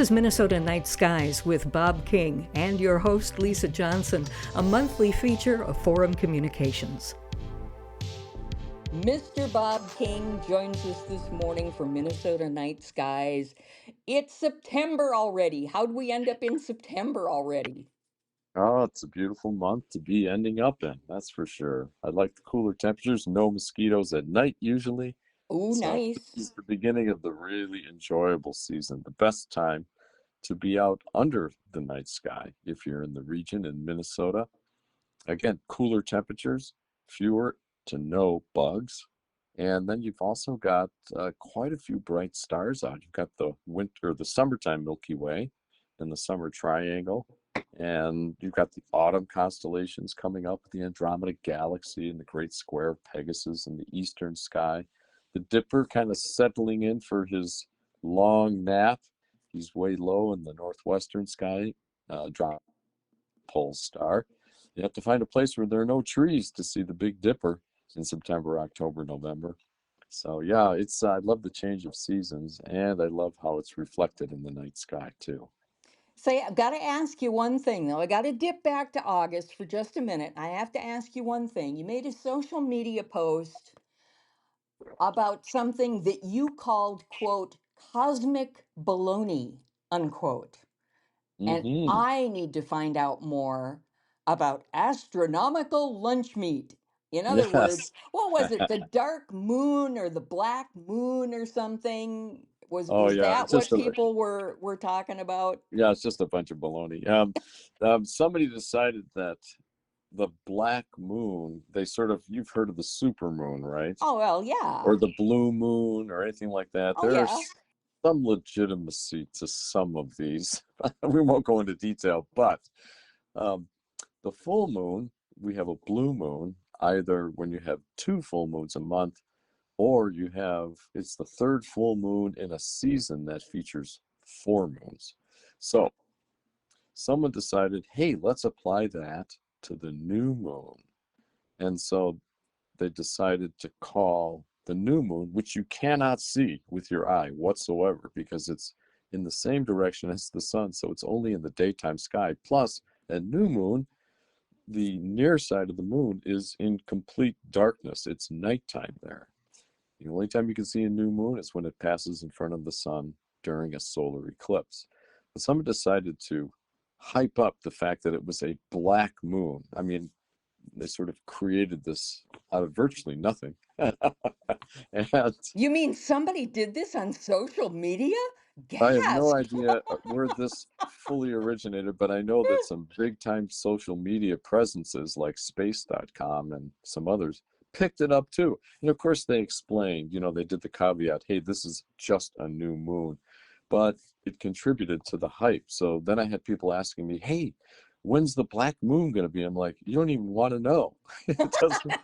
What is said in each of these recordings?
This is Minnesota Night Skies with Bob King and your host, Lisa Johnson, a monthly feature of Forum Communications. Mr. Bob King joins us this morning for Minnesota Night Skies. It's September already. How'd we end up in September already? Oh, it's a beautiful month to be ending up in, that's for sure. I like the cooler temperatures, no mosquitoes at night usually. Oh, So this nice. is the beginning of the really enjoyable season, the best time to be out under the night sky if you're in the region in Minnesota. Again, cooler temperatures, fewer to no bugs. And then you've also got quite a few bright stars out. You've got the winter, the summertime Milky Way and the summer triangle. And you've got the autumn constellations coming up, the Andromeda Galaxy and the Great Square of Pegasus in the eastern sky. The Dipper kind of settling in for his long nap. He's way low in the northwestern sky, drop pole star. You have to find a place where there are no trees to see the Big Dipper in September, October, November. So yeah, it's I love the change of seasons, and I love how it's reflected in the night sky too. Say, I've got to ask you one thing, though. I got to dip back to August for just a minute. I have to ask you one thing. You made a social media post about something that you called, quote, cosmic baloney, unquote. And Hmm. I need to find out more about astronomical lunch meat. In other words, Yes. what was it? The dark moon or the black moon or something? Was Oh was yeah, that it's what just a people were talking about? yeah, it's just a bunch of baloney. Somebody decided that the black moon, they sort of you've heard of the super moon, right? Oh, well, yeah. Or the blue moon or anything like that. Oh, yeah. There's some legitimacy to some of these. We won't go into detail, but um, the full moon, we have a blue moon, either when you have two full moons a month, or you have it's the third full moon in a season that features four moons. So someone decided, hey, let's apply that to the new moon. And so they decided to call the new moon, which you cannot see with your eye whatsoever because it's in the same direction as the sun, so it's only in the daytime sky. Plus, a new moon, the near side of the moon is in complete darkness. It's nighttime there. The only time you can see a new moon is when it passes in front of the sun during a solar eclipse. But someone decided to hype up the fact that it was a black moon. I mean, they sort of created this out of virtually nothing. And You mean somebody did this on social media? I have no Gasp. idea where this fully originated, but I know that some big time social media presences like space.com and some others picked it up too. And of course, they explained, they did the caveat, hey, this is just a new moon, but it contributed to the hype. So then I had people asking me, hey, when's the black moon going to be? I'm like, you don't even want to know. It doesn't,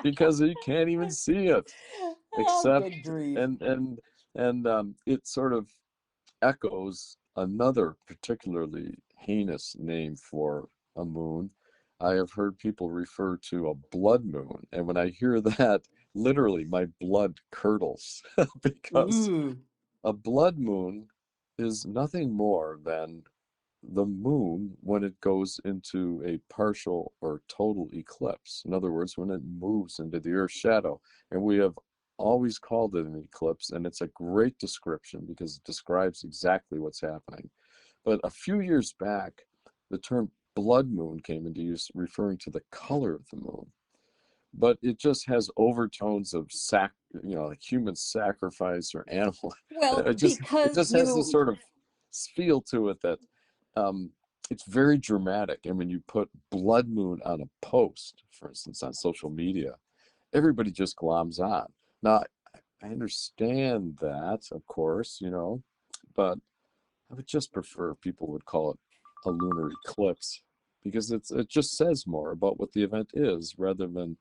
because you can't even see it, Oh, except good grief. and it sort of echoes another particularly heinous name for a moon. I have heard people refer to a blood moon, and when I hear that, literally my blood curdles because Ooh. a blood moon is nothing more than the moon when it goes into a partial or total eclipse. In other words, when it moves into the Earth's shadow. And we have always called it an eclipse, and it's a great description because it describes exactly what's happening. But a few years back, the term blood moon came into use, referring to the color of the moon. But it just has overtones of like human sacrifice or animal. Well, It because just has this you sort of feel to it that um, it's very dramatic. And when you put blood moon on a post, for instance, on social media, everybody just gloms on. Now, I understand that, of course, but I would just prefer if people would call it a lunar eclipse because it just says more about what the event is rather than,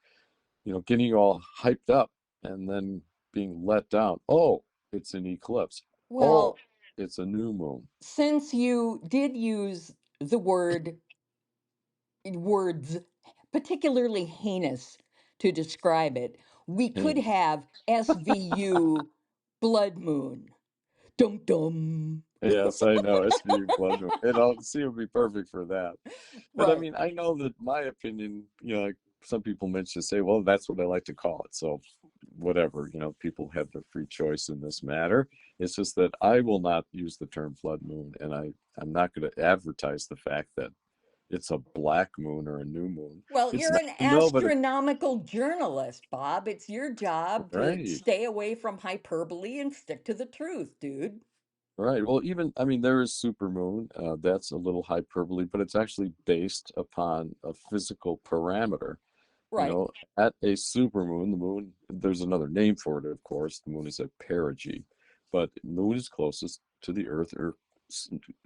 getting you all hyped up and then being let down. Oh, it's an eclipse. Oh, well, it's a new moon. since you did use the words particularly heinous to describe it, we could Heinous. have SVU blood moon. Dum dum. Yes, I know. SVU blood moon. It would be perfect for that. But I Right. mean, I know that my opinion, like some people mention say, well, that's what I like to call it. So whatever, people have their free choice in this matter. It's just that I will not use the term blood moon, and I'm not going to advertise the fact that it's a black moon or a new moon. Well, It's you're not, an no, but it, astronomical journalist, Bob. It's your job to right. stay away from hyperbole and stick to the truth, dude. Right. Well, even, I mean, there is supermoon. That's a little hyperbole, but it's actually based upon a physical parameter. You Right. know, at a supermoon, the moon, there's another name for it, of course. The moon is a perigee, but the moon is closest to the Earth, or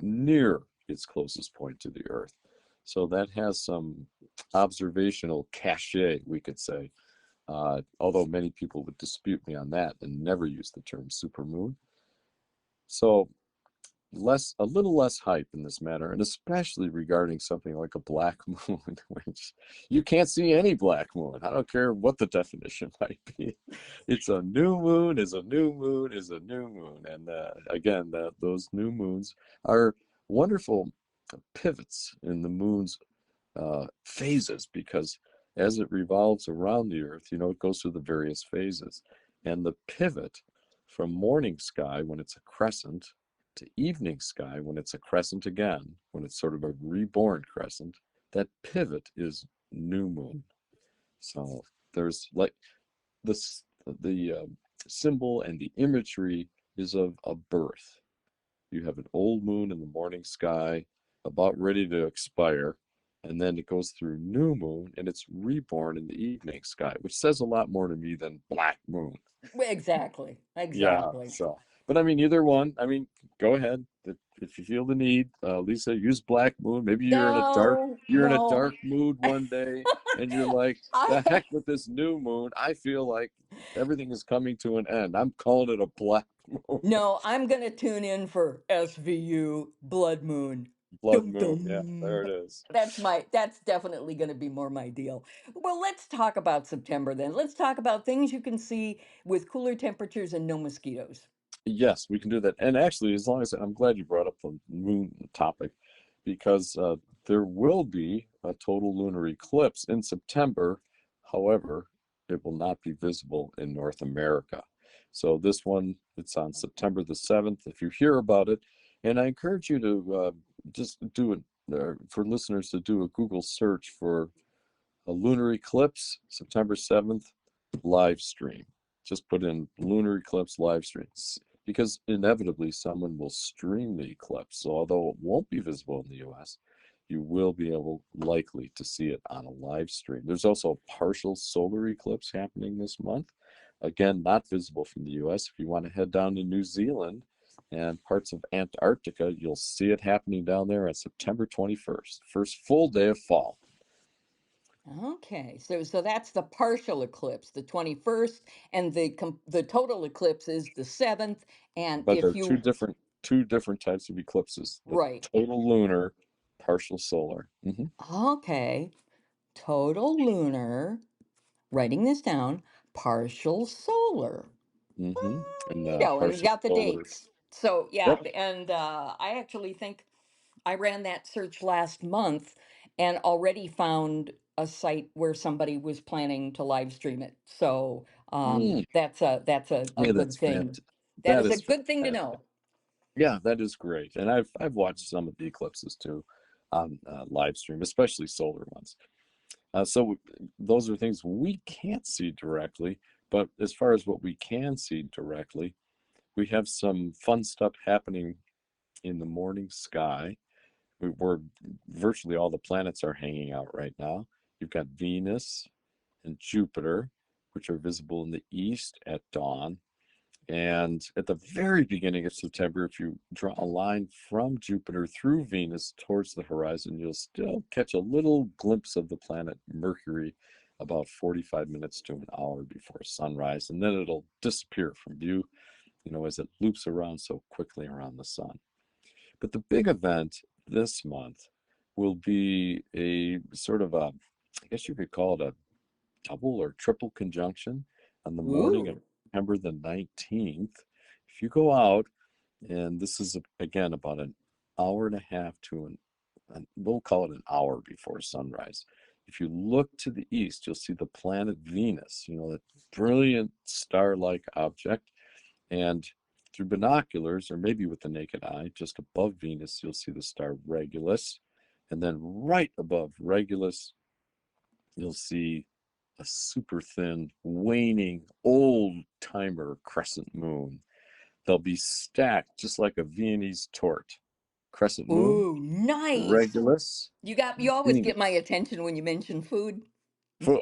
near its closest point to the Earth. So that has some observational cachet, we could say. Although many people would dispute me on that and never use the term supermoon. So a little less hype in this matter, and especially regarding something like a black moon, which you can't see any black moon. I don't care what the definition might be. It's a new moon is a new moon is a new moon, and again, those new moons are wonderful pivots in the moon's phases, because as it revolves around the Earth, it goes through the various phases. And the pivot from morning sky when it's a crescent to evening sky when it's a crescent again, when it's sort of a reborn crescent, that pivot is new moon. So there's like this, the symbol and the imagery is of a birth. You have an old moon in the morning sky, about ready to expire, and then it goes through new moon and it's reborn in the evening sky, which says a lot more to me than black moon. Exactly. Yeah, Exactly. so, but I mean, either one. I mean, go ahead. If you feel the need, Lisa, use black moon. Maybe No, you're in a no. dark mood one day, and you're like, the I, heck with this new moon. I feel like everything is coming to an end. I'm calling it a black moon. no, I'm going to tune in for SVU Blood Moon. Blood Dum moon. Yeah, there dum. it is. That's definitely going to be more my deal. Well, let's talk about September then. Let's talk about things you can see with cooler temperatures and no mosquitoes. Yes, we can do that. And actually, as long as I'm glad you brought up the moon topic, because there will be a total lunar eclipse in September. However, it will not be visible in North America. So this one, it's on September the 7th. If you hear about it, and I encourage you to just do it, for listeners to do a Google search for a lunar eclipse, September 7th, live stream. Just put in lunar eclipse live streams, because inevitably someone will stream the eclipse. So although it won't be visible in the US, you will be able likely to see it on a live stream. There's also a partial solar eclipse happening this month. Again, not visible from the US. If you want to head down to New Zealand and parts of Antarctica, you'll see it happening down there on September 21st, first full day of fall. Okay, so that's the partial eclipse, the 21st, and the total eclipse is the 7th. And But there if are you two different types of eclipses: the right, total lunar, partial solar. okay, total lunar, writing this down, partial solar. And Go, and you partial got the solar. dates. So yeah, Yep. and I actually think I ran that search last month and already found a site where somebody was planning to live stream it. So Mm. that's a Yeah, good that's thing. fantastic. That That is a is good thing to fantastic. know. Yeah, that is great. And I've watched some of the eclipses too on live stream, especially solar ones. So those are things we can't see directly, but as far as what we can see directly, we have some fun stuff happening in the morning sky, where virtually all the planets are hanging out right now. You've got Venus and Jupiter, which are visible in the east at dawn. And at the very beginning of September, if you draw a line from Jupiter through Venus towards the horizon, you'll still catch a little glimpse of the planet Mercury about 45 minutes to an hour before sunrise. And then it'll disappear from view, as it loops around so quickly around the sun. But the big event this month will be a sort of I guess you could call it a double or triple conjunction on the morning of Ooh. September the 19th. If you go out And this is, again, about an hour and a half to we'll call it an hour before sunrise. If you look to the east, you'll see the planet Venus, that brilliant star-like object. And through binoculars, or maybe with the naked eye, just above Venus, you'll see the star Regulus. And then right above Regulus, you'll see a super thin, waning, old timer crescent moon. They'll be stacked just like a Viennese tort. Crescent moon, Ooh, nice. Regulus, You always get my Venus. attention when you mention food.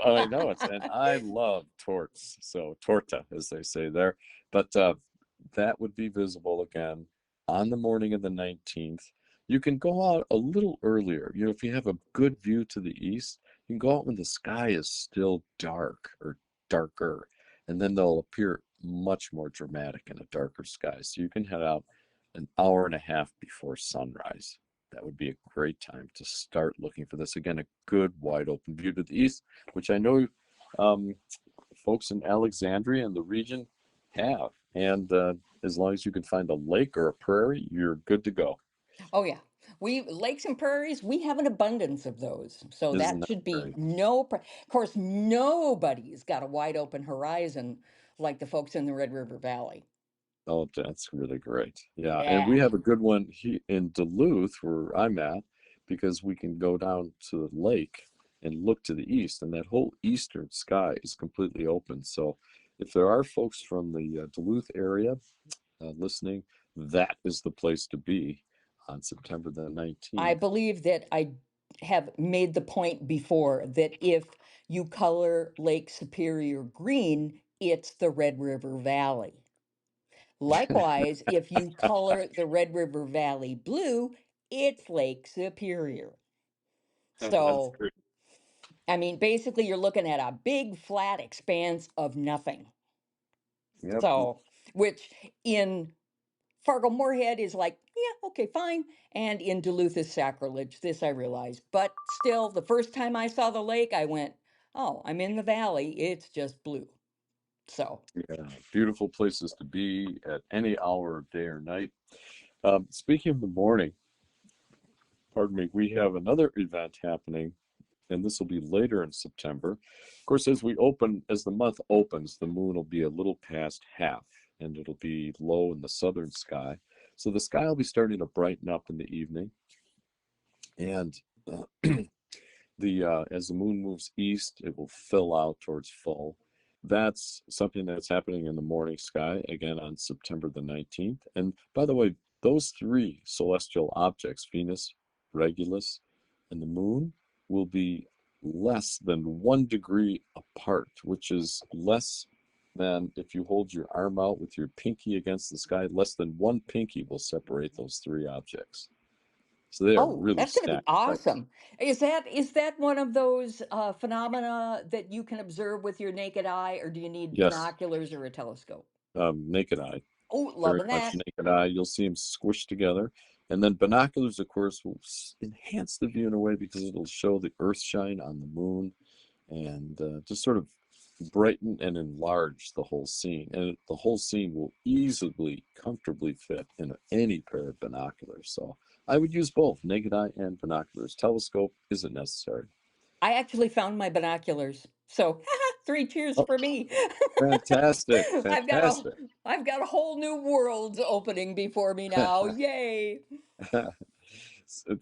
I know it's, and I love torts, so torta, as they say there. But that would be visible again on the morning of the 19th. You can go out a little earlier. If you have a good view to the east, you can go out when the sky is still dark or darker, and then they'll appear much more dramatic in a darker sky. So you can head out an hour and a half before sunrise. That would be a great time to start looking for this. Again, a good wide open view to the east, which I know um, folks in Alexandria and the region have. And as long as you can find a lake or a prairie, you're good to go. Oh yeah. We lakes and prairies, we have an abundance of those. So Isn't that that should be great? of course, nobody's got a wide open horizon like the folks in the Red River Valley. Oh, that's really great. Yeah, and Yeah. we have a good one in Duluth, where I'm at, because we can go down to the lake and look to the east, and that whole eastern sky is completely open. So, if there are folks from the Duluth area listening, that is the place to be on September the I 19th. believe that I have made the point before that if you color Lake Superior green, it's the Red River Valley. Likewise, if you color the Red River Valley blue, it's Lake Superior. That's So, great. I mean, basically, you're looking at a big flat expanse of nothing. Yep. So, which in Fargo Moorhead is like, yeah, okay, fine. And in Duluth is sacrilege. This I realize. But still, the first time I saw the lake, I went, oh, I'm in the valley. It's just blue. So, Yeah, beautiful places to be at any hour of day or night. Speaking of the morning, pardon me, we have another event happening, and this will be later in September. Of course, as the month opens, the moon will be a little past half, and it'll be low in the southern sky. So the sky will be starting to brighten up in the evening, and the as the moon moves east, it will fill out towards full. That's something that's happening in the morning sky again on September the 19th. And by the way, those three celestial objects, Venus, Regulus, and the moon, will be less than 1 degree apart, which is less than, if you hold your arm out with your pinky against the sky, less than one pinky will separate those three objects. So they are oh, really that's going to be stacked right. awesome. Is that one of those phenomena that you can observe with your naked eye, or do you need Yes, binoculars or a telescope? naked eye. Oh, Very loving much that. naked eye. You'll see them squished together. And then binoculars, of course, will enhance the view in a way because it'll show the earth shine on the moon and just sort of brighten and enlarge the whole scene. And the whole scene will easily, comfortably fit in any pair of binoculars. So I would use both naked eye and binoculars. Telescope isn't necessary. I actually found my binoculars. So, three cheers Oh, for me. fantastic. I've got a Fantastic. I've got a whole new world opening before me now. Yay.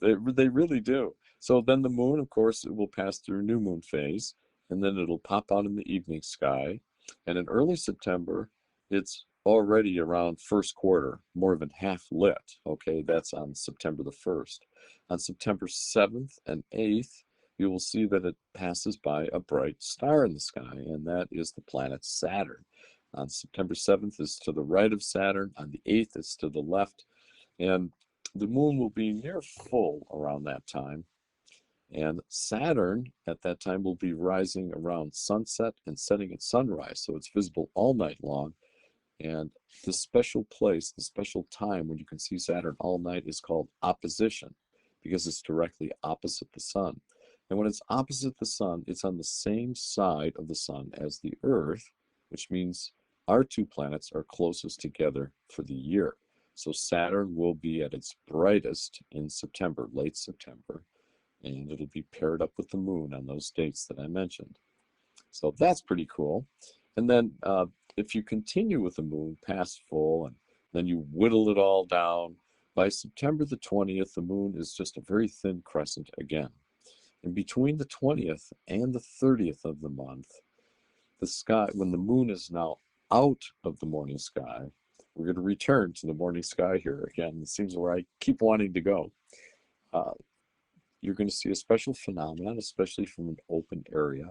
They really do. So then the moon, of course, it will pass through new moon phase, and then it'll pop out in the evening sky. And in early September, it's already around first quarter, more than half lit. Okay, that's on September the 1st. On September 7th and 8th, you will see that it passes by a bright star in the sky, and that is the planet Saturn. On September 7th is to the right of Saturn, on the 8th it's to the left, and the moon will be near full around that time. And Saturn at that time will be rising around sunset and setting at sunrise. So it's visible all night long. And the special place, the special time when you can see Saturn all night is called opposition because it's directly opposite the sun. And when it's opposite the sun, it's on the same side of the sun as the Earth, which means our two planets are closest together for the year. So Saturn will be at its brightest in September, late September, and it'll be paired up with the moon on those dates that I mentioned. So that's pretty cool. And then if you continue with the moon past full and then you whittle it all down, by September the 20th, the moon is just a very thin crescent again. And between the 20th and the 30th of the month, the sky, when the moon is now out of the morning sky, we're going to return to the morning sky here again. It seems where I keep wanting to go. Uh, you're going to see a special phenomenon, especially from an open area.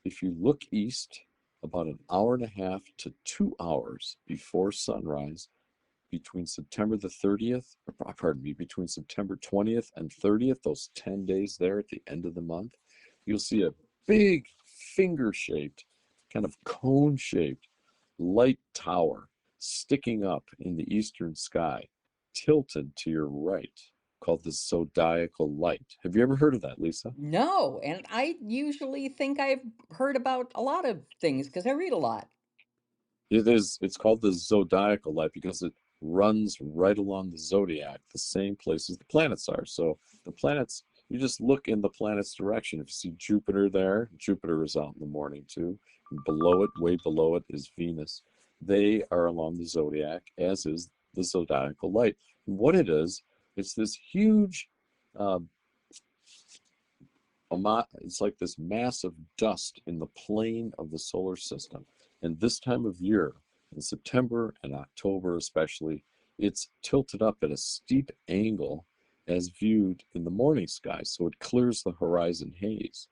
If you look east about an hour and a half to 2 hours before sunrise, between September the 30th, or pardon me, between September 20th and 30th, those 10 days there at the end of the month, you'll see a big finger-shaped, kind of cone-shaped light tower sticking up in the eastern sky, tilted to your right, called the zodiacal light. Have you ever heard of that, Lisa? No, and I usually think I've heard about a lot of things because I read a lot. It's called the zodiacal light because it runs right along the zodiac, the same place as the planets are. So the planets, you just look in the planet's direction. If you see Jupiter there, Jupiter is out in the morning too. And below it, way below it, is Venus. They are along the zodiac, as is the zodiacal light. And what it is, it's this huge uh, it's like this mass of dust in the plane of the solar system. And this time of year, in September and October especially, it's tilted up at a steep angle as viewed in the morning sky. So it clears the horizon haze.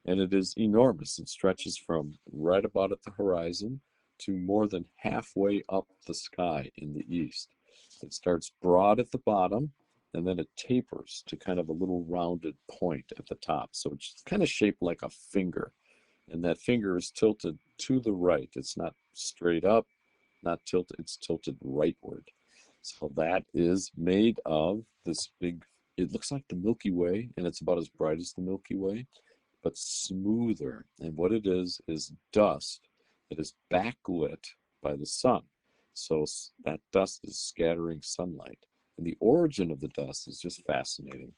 And it is enormous. It stretches from right about at the horizon to more than halfway up the sky in the east. It starts broad at the bottom and then it tapers to kind of a little rounded point at the top. So it's kind of shaped like a finger, and that finger is tilted to the right. It's not straight up, not tilted, it's tilted rightward. So that is made of this big, it looks like the Milky Way, and it's about as bright as the Milky Way, but smoother. And what it is dust that is backlit by the sun. So that dust is scattering sunlight. And the origin of the dust is just fascinating.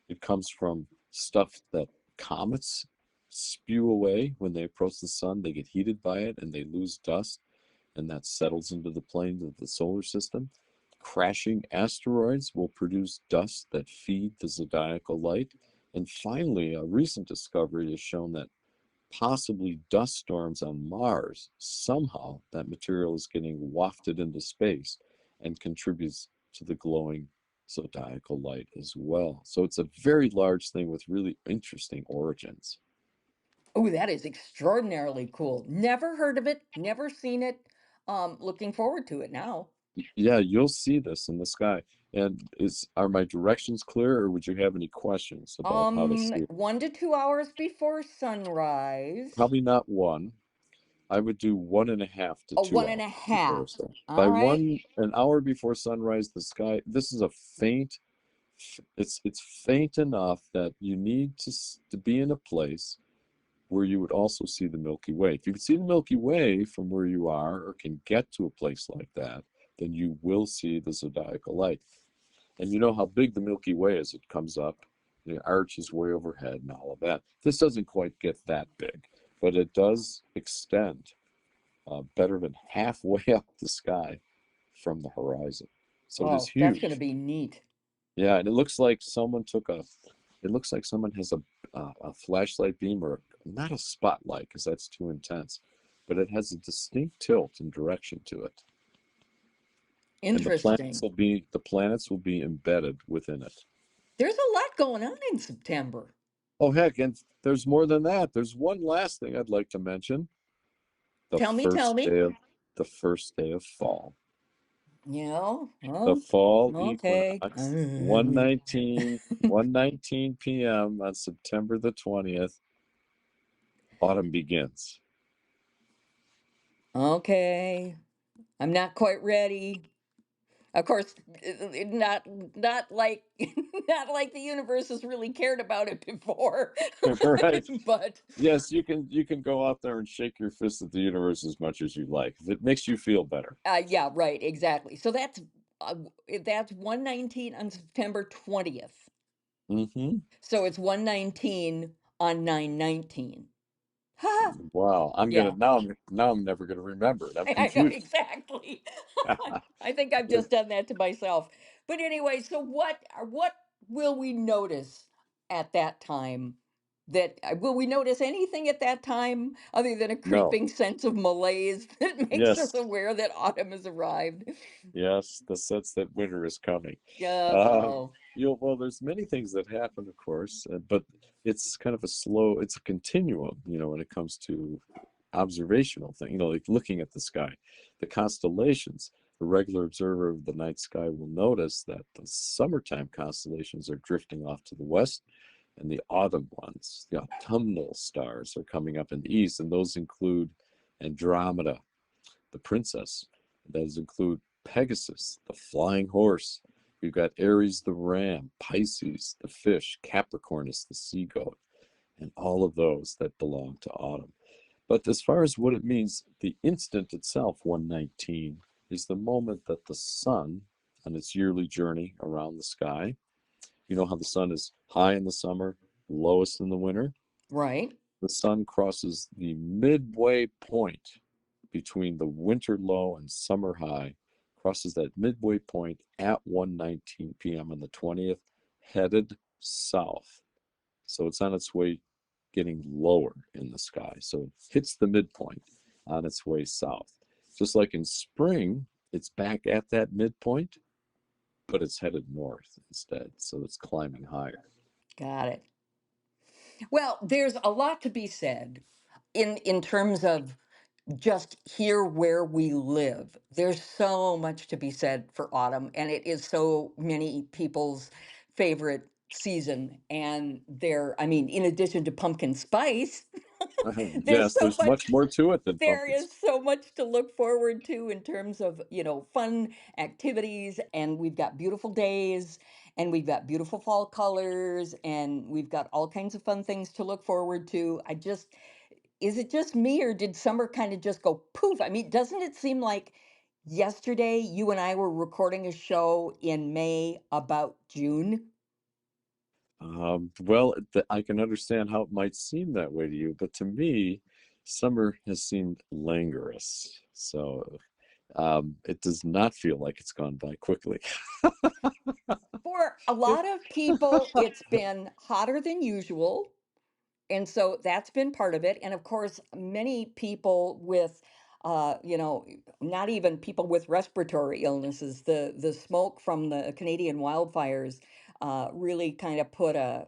It comes from stuff that comets spew away when they approach the sun. They get heated by it and they lose dust, and that settles into the plane of the solar system. Crashing asteroids will produce dust that feed the zodiacal light. And finally, a recent discovery has shown that possibly dust storms on Mars, somehow that material is getting wafted into space and contributes to the glowing zodiacal light as well. So it's a very large thing with really interesting origins. Oh, that is extraordinarily cool. Never heard of it, never seen it. Looking forward to it now. Yeah, you'll see this in the sky. And are my directions clear, or would you have any questions about how to see it? 1 to 2 hours before sunrise. Probably not one. I would do 1.5 to Oh, two one and a hours before half. sun. All By right. an hour before sunrise, the sky, this is a faint, it's faint enough that you need to be in a place where you would also see the Milky Way. If you can see the Milky Way from where you are or can get to a place like that, then you will see the zodiacal light. And you know how big the Milky Way is. It comes up, the arch is way overhead and all of that. This doesn't quite get that big, but it does extend better than halfway up the sky from the horizon. So it is Oh, that's going to huge. be neat. Yeah, and it looks like someone took a, it looks like someone has a flashlight beam or not a spotlight because that's too intense, but it has a distinct tilt and direction to it. And Interesting. the planets will be embedded within it. There's a lot going on in September. Oh heck, and there's more than that. There's one last thing I'd like to mention. The Tell first me. day of the first day of fall. The Oh, fall okay. equinox, 1:19 p.m. on September the 20th, autumn begins. Okay. I'm not quite ready. Of course, not like not like the universe has really cared about it before. Right? But Yes, you can go out there and shake your fist at the universe as much as you like. If it makes you feel better. yeah, right, exactly. So that's That's 119 on September 20th. Mm-hmm. So it's 119 on 919. Ha! Wow. Yeah. Now I'm never gonna remember it. I'm I know confused. exactly. I think I've just done that to myself. But anyway, so what will we notice at that time? That will we notice anything at that time other than a No. creeping sense of malaise that makes us Yes. aware that autumn has arrived? Yes, the sense that winter is coming. Um, Oh, well, there's many things that happen, of course, but it's kind of it's a continuum, when it comes to observational thing, like looking at the sky. The constellations, a regular observer of the night sky will notice that the summertime constellations are drifting off to the west, and the autumn ones, the autumnal stars, are coming up in the east, and those include Andromeda, the princess. Those include Pegasus, the flying horse. We've got Aries, the ram, Pisces, the fish, Capricornus, the sea goat, and all of those that belong to autumn. But as far as what it means, the instant itself, 119, is the moment that the sun, on its yearly journey around the sky, you know how the sun is high in the summer, lowest in the winter? right. The sun crosses the midway point between the winter low and summer high, crosses that midway point at 1:19 p.m. on the 20th, headed south. So it's on its way getting lower in the sky. So it hits the midpoint on its way south. Just like in spring, it's back at that midpoint, but it's headed north instead. So it's climbing higher. Got it. Well, there's a lot to be said in terms of just here where we live. There's so much to be said for autumn, and it is so many people's favorite season. And I mean, in addition to pumpkin spice, there's Yes, so there's much much more to it than there pumpkins. is so much to look forward to in terms of, fun activities, and we've got beautiful days, and we've got beautiful fall colors, and we've got all kinds of fun things to look forward to. Is it just me, or did summer kind of just go poof? I mean, doesn't it seem like yesterday you and I were recording a show in May about June? Well, I can understand how it might seem that way to you, but to me, summer has seemed languorous. So it does not feel like it's gone by quickly. For a lot of people, it's been hotter than usual. And so that's been part of it. And of course, many people with, not even people with respiratory illnesses, the smoke from the Canadian wildfires really kind of put a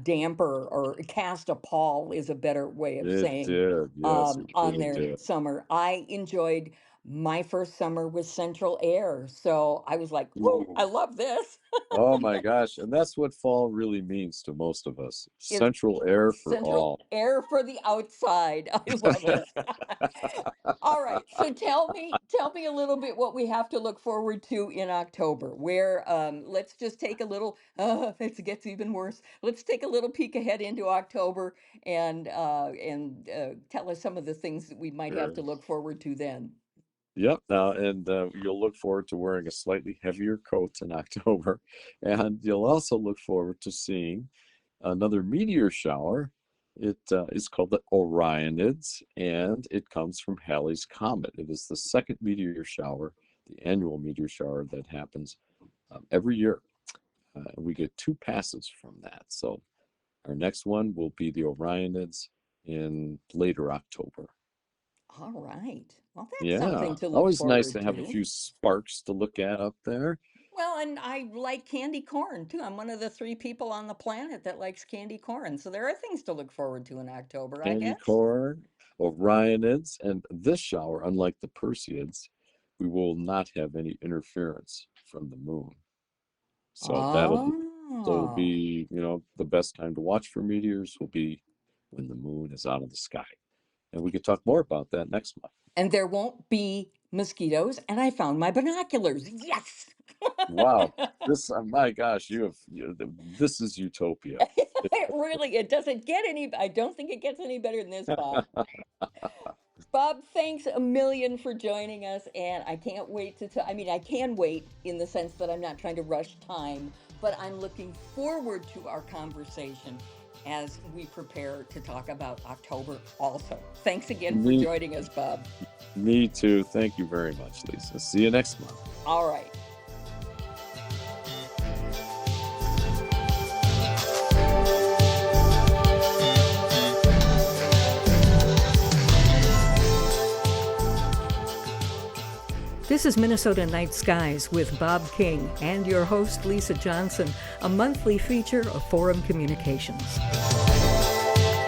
damper or cast a pall is a better way of It saying did. Yes, it on really their did. summer. I enjoyed my first summer with central air. So I was like, whoo, I Ooh. love this. Oh my gosh. And that's what fall really means to most of us. Is Central air for central all. air for the outside. I love it. All right. So tell me a little bit what we have to look forward to in October. Where let's just take a little it gets even worse. Let's take a little peek ahead into October and tell us some of the things that we might have Sure. to look forward to then. Yep. And you'll look forward to wearing a slightly heavier coat in October. And you'll also look forward to seeing another meteor shower. It is called the Orionids, and it comes from Halley's comet. It is the second meteor shower, the annual meteor shower that happens every year. We get two passes from that. So our next one will be the Orionids in later October. All right. Well, that's Yeah, something to look always nice forward to have a to. few sparks to look at up there. Well, and I like candy corn too. I'm one of the three people on the planet that likes candy corn. So there are things to look forward to in October, I Candy guess. corn, Orionids, and this shower, unlike the Perseids, we will not have any interference from the moon. So that'll Oh. be, the best time to watch for meteors will be when the moon is out of the sky. And we could talk more about that next month. And there won't be mosquitoes. And I found my binoculars. Yes. Wow, my gosh, this is utopia. It doesn't get any, I don't think it gets any better than this, Bob. Bob, thanks a million for joining us, and I can't wait to I mean, I can wait in the sense that I'm not trying to rush time, but I'm looking forward to our conversation as we prepare to talk about October also. Thanks again for Me, joining us, Bob. me too. Thank you very much, Lisa. See you next month. All right. This is Minnesota Night Skies with Bob King and your host, Lisa Johnson, a monthly feature of Forum Communications.